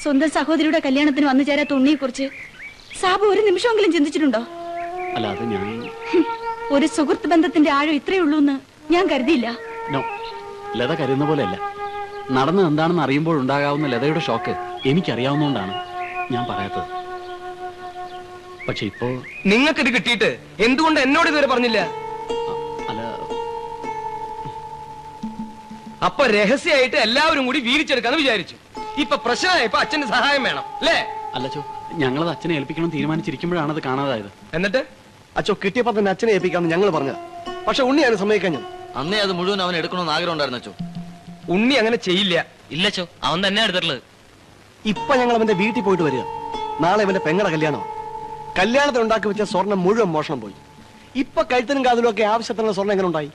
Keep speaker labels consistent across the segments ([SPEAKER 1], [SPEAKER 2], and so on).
[SPEAKER 1] സ്വന്തം സഹോദരിയുടെ കല്യാണത്തിന് വന്നു ചേരാത്ത ഉണ്ണിയെ കുറിച്ച് സാബു ഒരു നിമിഷമെങ്കിലും ചിന്തിച്ചിട്ടുണ്ടോ?
[SPEAKER 2] അല്ല, അത് ഞാൻ
[SPEAKER 1] ഒരു സുഹൃത്ത് ബന്ധത്തിന്റെ ആഴം ഇത്രയേ ഉള്ളൂ എന്ന് ഞാൻ കരുതിയില്ല.
[SPEAKER 2] ലത കരുതുന്ന പോലെയല്ല. നടന്നത് എന്താണെന്ന് അറിയുമ്പോൾ ഉണ്ടാകാവുന്ന ലതയുടെ ഷോക്ക് എനിക്കറിയാവുന്നതുകൊണ്ടാണ് ഞാൻ പറയാത്തത്. പക്ഷെ ഇപ്പോ
[SPEAKER 3] നിങ്ങൾക്കിത് കിട്ടിയിട്ട് എന്തുകൊണ്ട് എന്നോട് ഇതുവരെ പറഞ്ഞില്ല?
[SPEAKER 2] അല്ല,
[SPEAKER 3] അപ്പൊ രഹസ്യമായിട്ട് എല്ലാവരും കൂടി വീതിച്ചെടുക്കാന്ന് വിചാരിച്ചു. ഇപ്പൊ പ്രശ്നമായപ്പോ അച്ഛന്റെ സഹായം വേണം അല്ലേ?
[SPEAKER 2] അല്ലച്ചോ, ഞങ്ങളത് അച്ഛനെ ഏൽപ്പിക്കണം തീരുമാനിച്ചിരിക്കുമ്പോഴാണ് അത് കാണാതായത്.
[SPEAKER 3] എന്നിട്ട്
[SPEAKER 4] അച്ഛോ കിട്ടിയപ്പോ തന്നെ അച്ഛനെ ഏൽപ്പിക്കാമെന്ന് ഞങ്ങൾ പറഞ്ഞത്. പക്ഷെ ഉണ്ണിയാണ് സമ്മതിക്കാൻ.
[SPEAKER 5] അന്നേ അത് മുഴുവൻ അവൻ എടുക്കണമെന്ന് ആഗ്രഹം ഉണ്ടായിരുന്നു അച്ചോ.
[SPEAKER 3] ഉണ്ണി അങ്ങനെ ചെയ്യില്ല.
[SPEAKER 5] ഇല്ലച്ചോ, അവൻ തന്നെ എടുത്തിട്ടുള്ളത്.
[SPEAKER 4] ഇപ്പൊ ഞങ്ങൾ അവന്റെ വീട്ടിൽ പോയിട്ട് വരിക. നാളെ അവന്റെ പെങ്ങളുടെ കല്യാണം. കല്യാണത്തിന് ഉണ്ടാക്കി വെച്ച സ്വർണം മുഴുവൻ മോഷണം പോയി. ഇപ്പൊ കഴുത്തിനും കാതിലും ഒക്കെ ആവശ്യത്തിനുള്ള സ്വർണം എങ്ങനെ ഉണ്ടായി?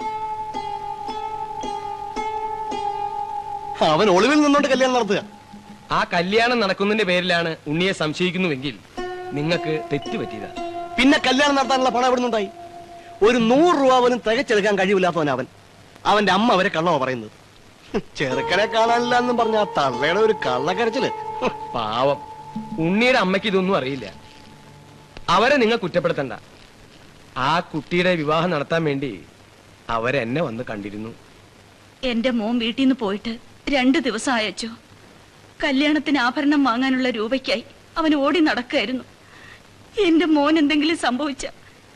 [SPEAKER 4] അവൻ ഒളിവിൽ നിന്നോണ്ട് കല്യാണം നടത്തുക.
[SPEAKER 3] ആ കല്യാണം നടക്കുന്നതിന്റെ പേരിലാണ് ഉണ്ണിയെ സംശയിക്കുന്നുവെങ്കിൽ നിങ്ങൾക്ക് തെറ്റുപറ്റിയതാ.
[SPEAKER 4] പിന്നെ കല്യാണം നടത്താനുള്ള പണം എവിടെ നിന്നുണ്ടായി? ഒരു 100 രൂപ പോലും തികച്ചെടുക്കാൻ കഴിവില്ലാത്തവൻ അവൻ. അവന്റെ അമ്മ അവരെ കള്ളവ പറയുന്നത്. ചെറുക്കനെ കാണാനില്ല എന്നും പറഞ്ഞ ആ തള്ളയുടെ ഒരു കള്ളക്കരച്ചില്.
[SPEAKER 3] പാവം ഉണ്ണിയുടെ അമ്മയ്ക്ക് ഇതൊന്നും അറിയില്ല. അവരെ നിങ്ങൾ കുറ്റപ്പെടുത്തണ്ട. ആ കുട്ടിയുടെ വിവാഹം നടത്താൻ വേണ്ടി അവരെന്നെ വന്ന് കണ്ടിരുന്നു.
[SPEAKER 1] എന്റെ മോൻ വീട്ടിൽ നിന്ന് പോയിട്ട് 2 ദിവസം അയച്ചോ. കല്യാണത്തിന് ആഭരണം വാങ്ങാനുള്ള രൂപയ്ക്കായി അവൻ ഓടി നടക്കായിരുന്നു. എന്റെ മോൻ എന്തെങ്കിലും സംഭവിച്ച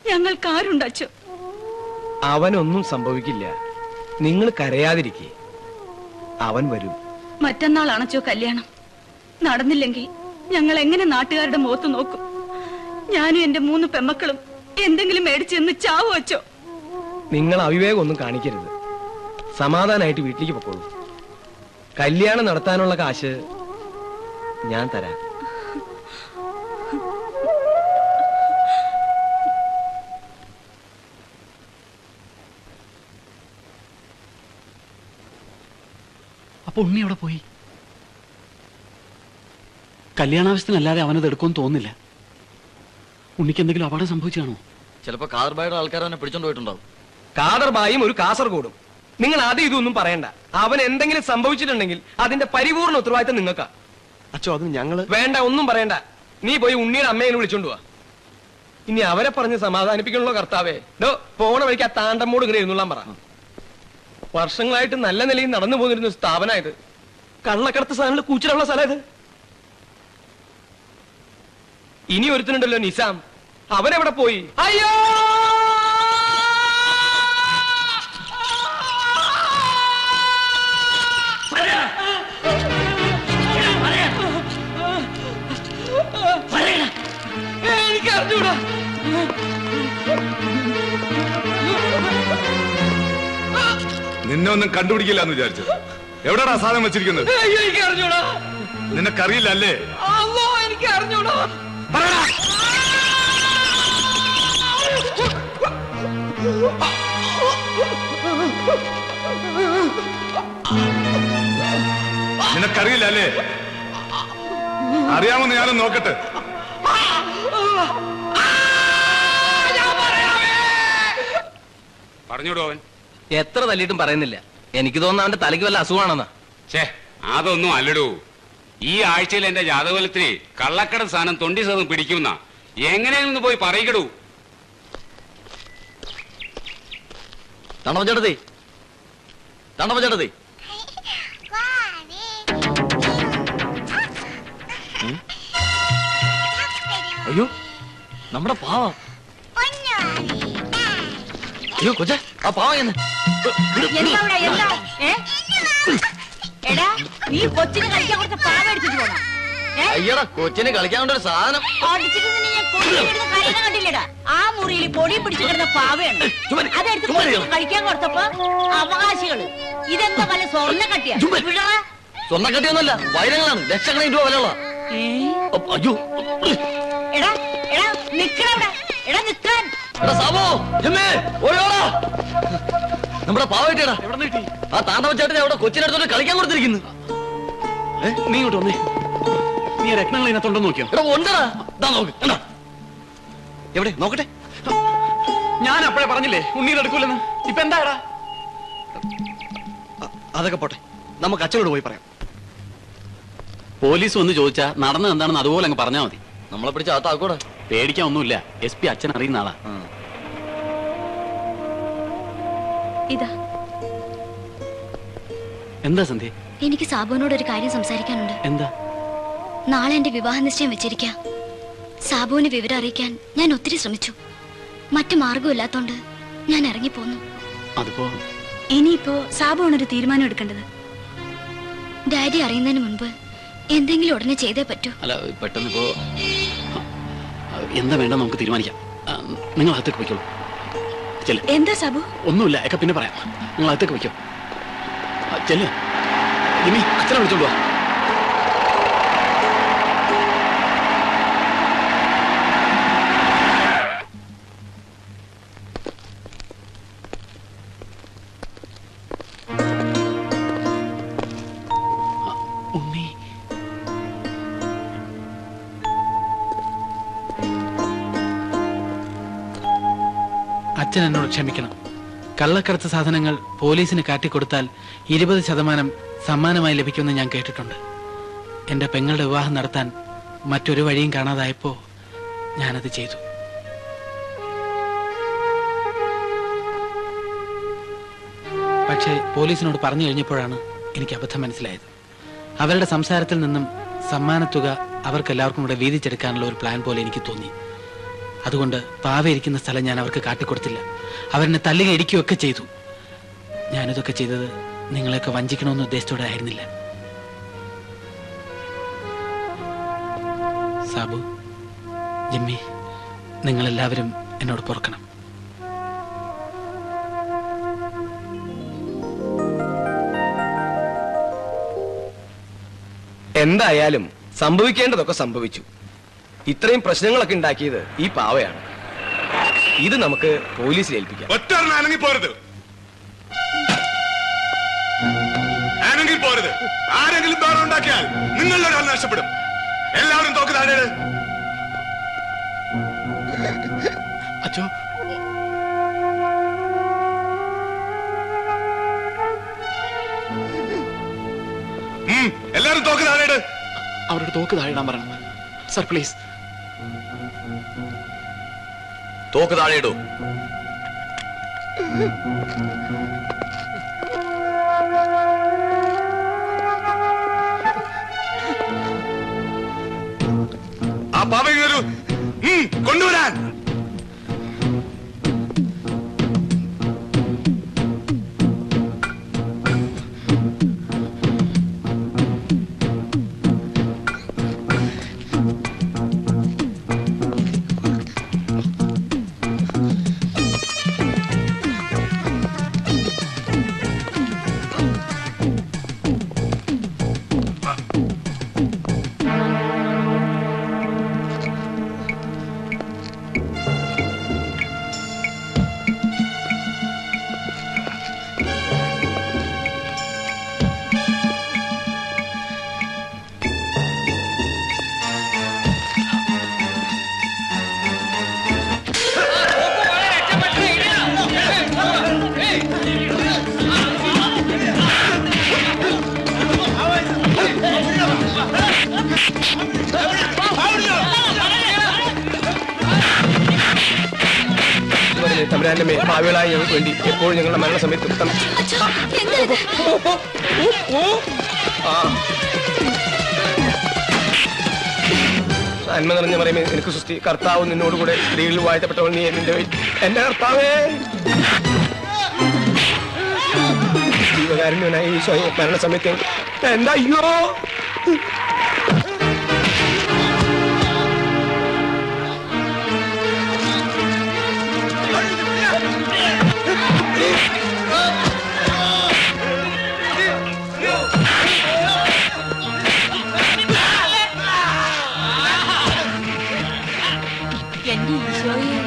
[SPEAKER 1] ഞങ്ങൾക്ക് ആരുണ്ടച്ചോ?
[SPEAKER 3] അവനൊന്നും സംഭവിക്കില്ല. നിങ്ങൾ കരയാതിരിക്കേ, അവൻ വരും.
[SPEAKER 1] മറ്റന്നാളാണച്ചോ കല്യാണം. നടന്നില്ലെങ്കിൽ ഞങ്ങൾ എങ്ങനെ നാട്ടുകാരുടെ മുഖത്ത് നോക്കും? ഞാനും എന്റെ 3 പെമ്മക്കളും എന്തെങ്കിലും മേടിച്ച് എന്ന് ചാവു വച്ചോ?
[SPEAKER 3] നിങ്ങൾ അവിവേകം ഒന്നും കാണിക്കരുത്. സമാധാനായിട്ട് വീട്ടിലേക്ക് പൊക്കോളൂ. കല്യാണം നടത്താനുള്ള കാശ് ഞാൻ തരാം.
[SPEAKER 2] അപ്പൊ ഉണ്ണി എവിടെ പോയി? കല്യാണാവശ്യത്തിനല്ലാതെ അവനത് എടുക്കുമെന്ന് തോന്നുന്നില്ല. ഉണ്ണിക്ക് എന്തെങ്കിലും അപകടം സംഭവിച്ചാണോ?
[SPEAKER 5] ചിലപ്പോ കാർബായുടെ ആൾക്കാർ അവനെ പിടിച്ചോണ്ട് പോയിട്ടുണ്ടാവും.
[SPEAKER 3] കാദർബായും ഒരു കാസർഗോഡും. നിങ്ങൾ അത് ഇതൊന്നും പറയണ്ട. അവൻ എന്തെങ്കിലും സംഭവിച്ചിട്ടുണ്ടെങ്കിൽ അതിന്റെ പരിപൂർണ ഉത്തരവാദിത്തം നിങ്ങൾക്കാ.
[SPEAKER 4] അച്ഛോ അത് ഞങ്ങള്
[SPEAKER 3] വേണ്ട, ഒന്നും പറയണ്ട. നീ പോയി ഉണ്ണിയുടെ അമ്മയെ വിളിച്ചോണ്ട് പോവാ. ഇനി അവരെ പറഞ്ഞ് സമാധാനിപ്പിക്കണല്ലോ കർത്താവേ. പോണ വഴിക്ക് ആ താണ്ടമ്മോട് ഇങ്ങനെ ഇരുന്നോളാൻ പറ. വർഷങ്ങളായിട്ട് നല്ല നിലയിൽ നടന്നു പോന്നിരുന്ന സ്ഥാപനമായത്. കള്ളക്കടത്ത് സാധനങ്ങൾ കൂച്ചിലുള്ള സ്ഥലം ഇത്. ഇനി ഒരുത്തനുണ്ടല്ലോ നിസാം, അവനെവിടെ പോയി? അയ്യോ, എനിക്കറിഞ്ഞൂടാ.
[SPEAKER 6] നിന്നെ ഒന്നും കണ്ടുപിടിക്കില്ല എന്ന് വിചാരിച്ചു. എവിടെടാ സാധനം വെച്ചിരിക്കുന്നത്?
[SPEAKER 3] എനിക്കറിഞ്ഞൂടാ.
[SPEAKER 6] നിനക്കറിയില്ല അല്ലേ?
[SPEAKER 3] അല്ലോ, എനിക്കറിഞ്ഞൂടാ.
[SPEAKER 6] നിനക്കറിയില്ല അല്ലേ? അറിയാമെന്ന് ഞാനും നോക്കട്ടെ. പറഞ്ഞോടോ അവൻ.
[SPEAKER 3] എത്ര തല്ലിയിട്ടും പറയുന്നില്ല. എനിക്ക് തോന്നുന്നു അവന്റെ തലയ്ക്ക് വല്ല അസുഖമാണെന്നാ.
[SPEAKER 6] ഛേ, അതൊന്നും അല്ലടോ. ഈ ആഴ്ചയിൽ എന്റെ ജാതകഫലത്തിന് കള്ളക്കട സാധനം 20% പിടിക്കുന്ന എങ്ങനെയെന്ന് പോയി പറയിക്കടൂ.
[SPEAKER 5] തണ്ടപ്പച്ചേട്ടത്തി, തണ്ടപ്പച്ചേട്ടത്തി, അയ്യോ നമ്മുടെ പാവ. അയ്യോ കൊച്ചേ, ആ പാവ എന്ന് അയ്യടാ, കൊച്ചിന് കളിക്കാനുള്ള ഒരു സാധനം
[SPEAKER 7] ആ മുറിയിൽ പൊടി പിടിച്ചു കിടന്ന പാവയാണ്. അതെടുത്ത് കഴിക്കാൻ കൊടുത്തപ്പോ അവകാശികള് ഇതെന്താ വല്ല സ്വർണ്ണ കട്ടിയാ?
[SPEAKER 5] സ്വർണ്ണക്കട്ടിയൊന്നുമല്ല, വൈരങ്ങളാണ്. ലക്ഷക്കണക്കിന് രൂപ വിലയുള്ള. അയ്യോ
[SPEAKER 7] എടാ എടാ നിക്കണവിടെ, എടാ നിക്കാൻ.
[SPEAKER 5] സാബോ, നമ്മുടെ പാവട്ടാ ആ താണ്ടവച്ചേട്ടനെ അവിടെ കൊച്ചിനടുത്തോട്ട് കളിക്കാൻ കൊടുത്തിരിക്കുന്നു.
[SPEAKER 2] നീ ഇങ്ങോട്ട് വന്നേ. നീ രത്നങ്ങൾ ഇതിനകത്തുണ്ടോ നോക്കിയോ?
[SPEAKER 5] എടാ ഉണ്ടടാ, നോക്ക്.
[SPEAKER 4] എവിടെ നോക്കട്ടെ.
[SPEAKER 2] ഞാൻ അപ്പോഴേ പറഞ്ഞില്ലേ ഉണ്ണീർ എടുക്കൂലെന്ന്. ഇപ്പൊ എന്താടാ?
[SPEAKER 4] അതൊക്കെ പോട്ടെ, നമുക്ക് അച്ഛനോട് പോയി പറയാം.
[SPEAKER 2] പോലീസ് വന്ന് ചോദിച്ചാ നടന്നത് എന്താണെന്ന് അതുപോലെ അങ്ങ് പറഞ്ഞാൽ മതി.
[SPEAKER 5] നമ്മളെ പിടിച്ച അകത്താക്കൂടെ.
[SPEAKER 2] പേടിക്കാൻ ഒന്നുമില്ല. SP അച്ഛൻ അറിയുന്ന ആളാ.
[SPEAKER 8] ഇതാ.
[SPEAKER 2] എന്താ സന്ധ്യ?
[SPEAKER 8] എനിക്ക് സാബുവിനോട് ഒരു കാര്യം സംസാരിക്കാനുണ്ട്.
[SPEAKER 2] എന്താ?
[SPEAKER 8] നാളെ എന്റെ വിവാഹ നിശ്ചയം വെച്ചിരിക്കാം. സാബുവിനെ വിവരം അറിയിക്കാൻ ഞാൻ ഒത്തിരി ശ്രമിച്ചു. മറ്റു മാർഗമില്ലാത്തോണ്ട് ഞാൻ ഇറങ്ങിപ്പോന്നു.
[SPEAKER 2] അതിപ്പോ
[SPEAKER 8] ഇനിയിപ്പോ സാബുവാണൊരു തീരുമാനം എടുക്കേണ്ടത്. ഡാഡി അറിയുന്നതിന് മുൻപ് എന്തെങ്കിലും ഉടനെ ചെയ്തേ പറ്റൂ.
[SPEAKER 2] അല്ല, പെട്ടെന്ന് ഇപ്പോ എന്താ വേണ്ട നമുക്ക് തീരുമാനിക്കാം. നിങ്ങൾ അകത്തേക്ക് വയ്ക്കോളൂ.
[SPEAKER 8] എന്താ സാബു?
[SPEAKER 2] ഒന്നുമില്ല, ഒക്കെ പിന്നെ പറയാം. നിങ്ങൾ അകത്തേക്ക് വയ്ക്കോ. ചെല്ല് ജിമ്മി, അച്ഛനെ വിളിച്ചോണ്ട് വാ. ഉണ്ണി,
[SPEAKER 9] അച്ഛൻ എന്നോട് ക്ഷമിക്കണം. കള്ളക്കടത്ത് സാധനങ്ങൾ പോലീസിന് കാട്ടിക്കൊടുത്താൽ 20% സമ്മാനമായി ലഭിക്കുമെന്ന് ഞാൻ കേട്ടിട്ടുണ്ട്. എന്റെ പെങ്ങളുടെ വിവാഹം നടത്താൻ മറ്റൊരു വഴിയും കാണാതായപ്പോ ഞാനത് ചെയ്തു. പക്ഷേ പോലീസിനോട് പറഞ്ഞു കഴിഞ്ഞപ്പോഴാണ് എനിക്ക് അബദ്ധം മനസ്സിലായത്. അവരുടെ സംസാരത്തിൽ നിന്നും സമ്മാനത്തുക അവർക്കെല്ലാവർക്കും കൂടെ വീതിച്ചെടുക്കാനുള്ള ഒരു പ്ലാൻ പോലെ എനിക്ക് തോന്നി. അതുകൊണ്ട് പാവ ഇരിക്കുന്ന സ്ഥലം ഞാൻ അവർക്ക് കാട്ടിക്കൊടുത്തില്ല. അവരെന്നെ തല്ലുക ഇടിക്കുകയൊക്കെ ചെയ്തു. ഞാനിതൊക്കെ ചെയ്തത് നിങ്ങളെയൊക്കെ വഞ്ചിക്കണമെന്ന ഉദ്ദേശത്തോടെ ആയിരുന്നില്ല. സാബു, ജിമ്മി, നിങ്ങളെല്ലാവരും എന്നോട് പൊറുക്കണം.
[SPEAKER 3] എന്തായാലും സംഭവിക്കേണ്ടതൊക്കെ സംഭവിച്ചു. ഇത്രയും പ്രശ്നങ്ങളൊക്കെ ഉണ്ടാക്കിയത് ഈ പാവയാണ്. ഇത് നമുക്ക് പോലീസിൽ ഏൽപ്പിക്കാം.
[SPEAKER 10] പോരുത്. ആരെങ്കിലും ബഹളം ഉണ്ടാക്കിയാൽ നിങ്ങളുടെ ഒരാൾ നഷ്ടപ്പെടും. എല്ലാവരും തോക്ക് താഴെ.
[SPEAKER 2] അച്ഛോ,
[SPEAKER 10] എല്ലാവരും തോക്ക് താഴെ.
[SPEAKER 2] അവരുടെ തോക്ക് താഴെ ഇടാൻ പറയണം സർ, പ്ലീസ്.
[SPEAKER 5] തോക്ക് താഴെ ഇടൂ.
[SPEAKER 10] ആ പാവയ്ക്ക് വരൂ. കൊണ്ടുവരാൻ.
[SPEAKER 3] തമ്പുരാന്റെ ഭാവികളായി ഞങ്ങൾക്ക് വേണ്ടി എപ്പോഴും ഞങ്ങളുടെ മരണസമയത്ത് നന്മ നിറഞ്ഞ പറയുമേ എനിക്ക് സൃഷ്ടി. കർത്താവ് നിന്നോടുകൂടെ സ്ത്രീകളിൽ വാഴ്ത്തപ്പെട്ടവൾ നീ. എന്റെ കർത്താവേ, ജീവകാരുണ്യനായി ഈശോയെ മരണസമയത്ത് എന്താ അയ്യോ
[SPEAKER 7] എന്റെ ഈശോയെ.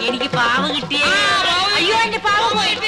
[SPEAKER 7] എനിക്ക് പാവ കിട്ടിയേ. അയ്യോ എന്റെ പാവ പോയിട്ട്.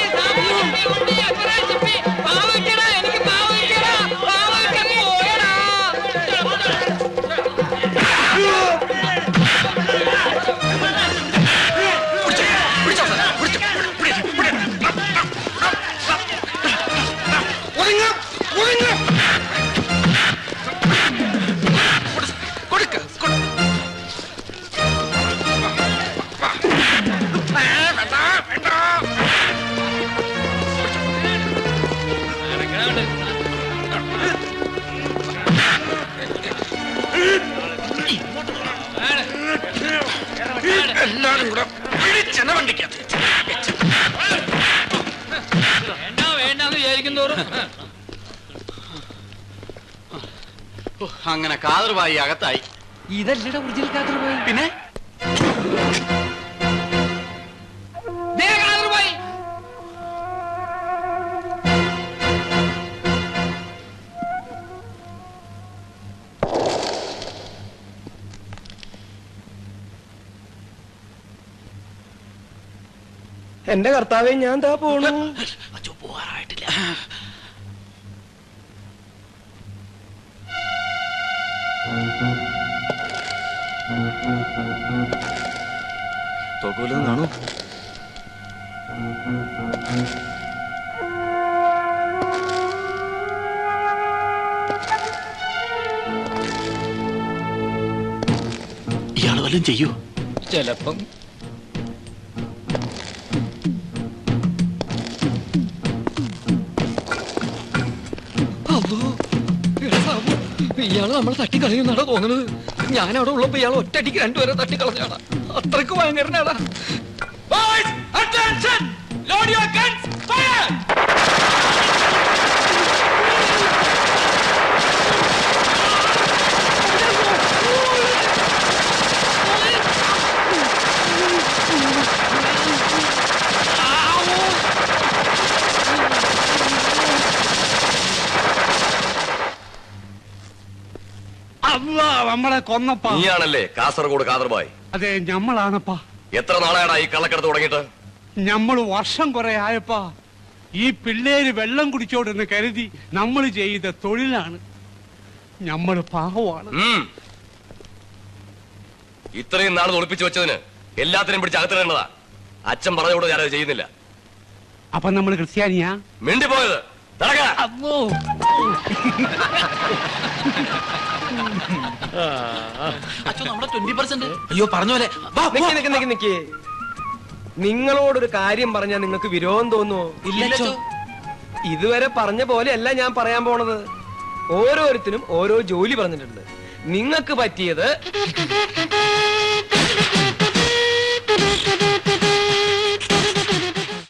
[SPEAKER 5] എല്ലാരും കൂടെ പിടിച്ചെന്നെ വണ്ടിക്കകത്ത്.
[SPEAKER 2] അങ്ങനെ കാതർവായി അകത്തായി.
[SPEAKER 3] ഇതല്ലട ഒറിജിനൽ കാതർവായി.
[SPEAKER 2] പിന്നെ
[SPEAKER 3] എന്റെ കർത്താവേ ഞാൻ താ പോണു.
[SPEAKER 2] പോകാറായിട്ടില്ല.
[SPEAKER 5] തോക്കൂലെന്നാണോ?
[SPEAKER 2] ഇയാള് വല്ലതും ചെയ്യൂ.
[SPEAKER 3] ചിലപ്പം ഇയാള് നമ്മളെ തട്ടിക്കളയുന്നാണ് തോന്നുന്നത്. ഞാൻ അവിടെ ഉള്ളപ്പോ ഇയാൾ ഒറ്റടിക്ക് രണ്ടുപേരെ തട്ടിക്കളഞ്ഞാണ്. അത്രക്ക് ഭയങ്കരനാടാ.
[SPEAKER 11] നമ്മളെ കൊന്നപ്പാ.
[SPEAKER 5] നീയാണല്ലേ കാസർഗോഡ് കാതർബായ്?
[SPEAKER 11] അതെ, ഞമ്മളാണപ്പാ.
[SPEAKER 5] എത്ര നാളാണ് ഈ കള്ളക്കടത്ത് തുടങ്ങിയിട്ട്?
[SPEAKER 11] ഞമ്മള് വർഷം കുറെ ആയപ്പാ. ഈ പിള്ളേര് വെള്ളം കുടിച്ചോടെന്ന് കരുതി നമ്മൾ ചെയ്ത തൊഴിലാണ്. ഞമ്മള് പാവമാണ്.
[SPEAKER 5] ഇത്രയും നാൾ ഒളിപ്പിച്ചു വെച്ചതിന് എല്ലാത്തിനും പിടിച്ച് അകത്തിടേണ്ടതാ. അച്ഛൻ പറഞ്ഞോട് ഞാനത് ചെയ്യുന്നില്ല.
[SPEAKER 11] അപ്പൊ നമ്മൾ ക്രിസ്ത്യാനിയാ?
[SPEAKER 5] മിണ്ടിപ്പോയത്
[SPEAKER 9] അയ്യോ പറഞ്ഞ പോലെ.
[SPEAKER 3] നിങ്ങളോടൊരു കാര്യം പറഞ്ഞാൽ നിങ്ങൾക്ക് വിരോധം തോന്നുവോ?
[SPEAKER 9] ഇല്ല.
[SPEAKER 3] ഇതുവരെ പറഞ്ഞ പോലെയല്ല ഞാൻ പറയാൻ പോണത്. ഓരോരുത്തരും ഓരോ ജോലി പറഞ്ഞിട്ടുണ്ട്. നിങ്ങൾക്ക് പറ്റിയത്